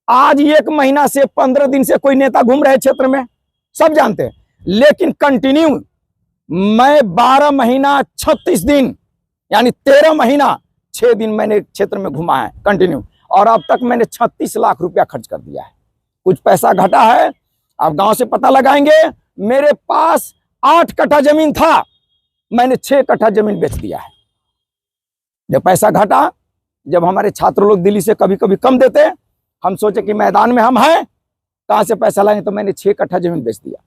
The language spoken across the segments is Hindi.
आज 1 महीना से 15 दिन से कोई नेता घूम रहे क्षेत्र में, सब जानते हैं, लेकिन कंटिन्यू मैं 12 महीना 36 दिन यानी 13 महीना 6 दिन मैंने क्षेत्र में घुमा है कंटिन्यू, और अब तक मैंने 36 लाख रुपया खर्च कर दिया है। कुछ पैसा घटा है, आप गांव से पता लगाएंगे। मेरे पास 8 कट्ठा जमीन था, मैंने 6 कट्ठा जमीन बेच दिया है। जब पैसा घटा, जब हमारे छात्र लोग दिल्ली से कभी कभी कम देते, हम सोचे कि मैदान में हम हैं, कहां से पैसा लाएंगे, तो मैंने 6 कट्ठा जमीन बेच दिया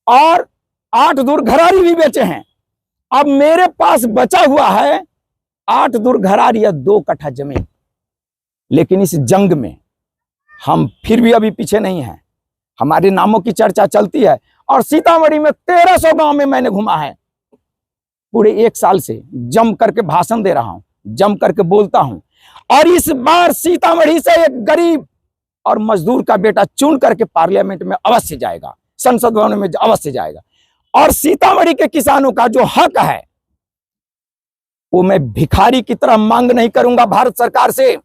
और 8 दूर घरारी भी बेचे हैं। अब मेरे पास बचा हुआ है 8 दूर घरारी या 2 कट्ठा जमीन। लेकिन इस जंग में हम फिर भी अभी पीछे नहीं हैं, हमारे नामों की चर्चा चलती है। और सीतामढ़ी में 1300 गांव में मैंने घुमा है, पूरे 1 साल से जम करके भाषण दे रहा हूं, जम करके बोलता हूं। और इस बार सीतामढ़ी से एक गरीब और मजदूर का बेटा चुन करके पार्लियामेंट में अवश्य जाएगा, संसद भवन में अवश्य जाएगा। और सीतामढ़ी के किसानों का जो हक है वो मैं भिखारी की तरह मांग नहीं करूंगा, भारत सरकार से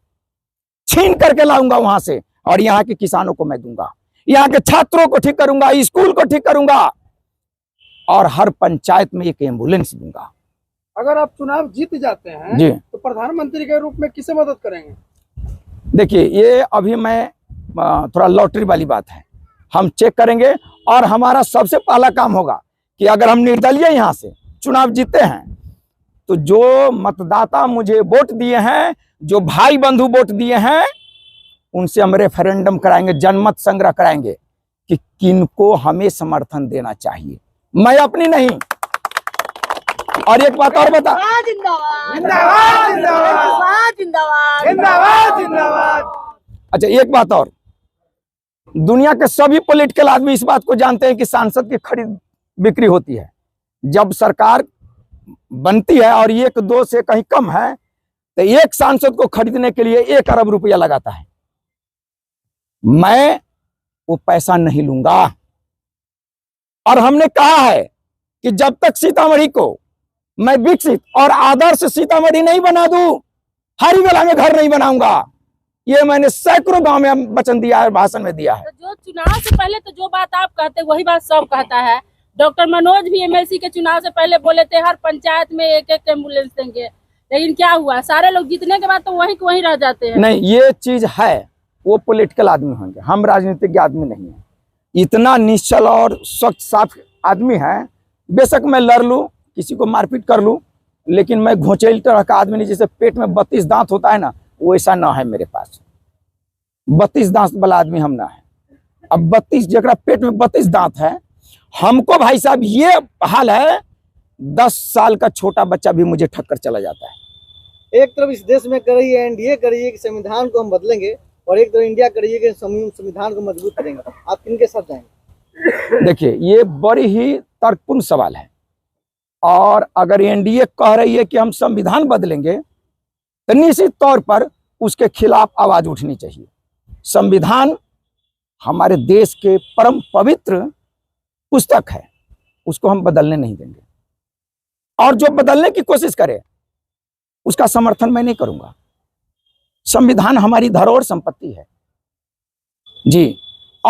छीन करके लाऊंगा वहां से, और यहाँ के किसानों को मैं दूंगा, यहाँ के छात्रों को ठीक करूंगा, स्कूल को ठीक करूंगा, और हर पंचायत में एक एम्बुलेंस दूंगा। अगर आप चुनाव जीत जाते हैं जी, तो प्रधानमंत्री के रूप में किसे मदद करेंगे? देखिए ये अभी मैं थोड़ा लॉटरी वाली बात है, हम चेक करेंगे। और हमारा सबसे पहला काम होगा कि अगर हम निर्दलीय यहाँ से चुनाव जीते हैं तो जो मतदाता मुझे वोट दिए हैं, जो भाई बंधु वोट दिए हैं, उनसे हम रेफरेंडम कराएंगे, जनमत संग्रह कराएंगे कि किनको हमें समर्थन देना चाहिए, मैं अपनी नहीं। और एक बात और बता, अच्छा एक बात और, दुनिया के सभी पॉलिटिकल आदमी इस बात को जानते हैं कि सांसद की खरीद बिक्री होती है। जब सरकार बनती है और 1-2 से कहीं कम है तो एक सांसद को खरीदने के लिए 1 अरब रुपया लगाता है। मैं वो पैसा नहीं लूंगा। और हमने कहा है कि जब तक सीतामढ़ी को मैं विकसित और आदर्श सीतामढ़ी नहीं बना दूं, हरिगला में घर नहीं बनाऊंगा। ये मैंने सैकड़ों गांव में वचन दिया है, भाषण में दिया है। तो जो चुनाव से पहले तो जो बात आप कहते वही बात सब कहता है। डॉक्टर मनोज भी एमएलसी के चुनाव से पहले बोले थे हर पंचायत में 1-1 एम्बुलेंस देंगे, लेकिन क्या हुआ, सारे लोग जीतने के बाद तो वहीं वहीं रह जाते हैं। नहीं, ये चीज है, वो पॉलिटिकल आदमी होंगे, हम राजनीतिक आदमी नहीं है। इतना निश्चल और स्वच्छ साफ आदमी है, बेशक मैं लड़ लूं, किसी को मारपीट कर लूं, लेकिन मैं घोंचेल तरह का आदमी नहीं। जैसे पेट में 32 दांत होता है ना, वैसा ना है मेरे पास। 32 दांत वाला आदमी हम ना है। अब 32 जगह पेट में 32 दांत है, हमको भाई साहब ये हाल है, 10 साल का छोटा बच्चा भी मुझे ठक्कर चला जाता है। एक तरफ इस देश में कर रही है एनडीए, कर रही है कि संविधान को हम बदलेंगे, और एक तरफ इंडिया कर रही है कि संविधान को मजबूत करेंगे। आप किनके साथ जाएंगे? देखिए ये बड़ी ही तर्कपूर्ण सवाल है, और अगर एनडीए कह रही है कि हम संविधान बदलेंगे तो निश्चित तौर पर उसके खिलाफ आवाज उठनी चाहिए। संविधान हमारे देश के परम पवित्र पुस्तक है, उसको हम बदलने नहीं देंगे, और जो बदलने की कोशिश करे उसका समर्थन मैं नहीं करूंगा। संविधान हमारी धरोहर संपत्ति है। जी।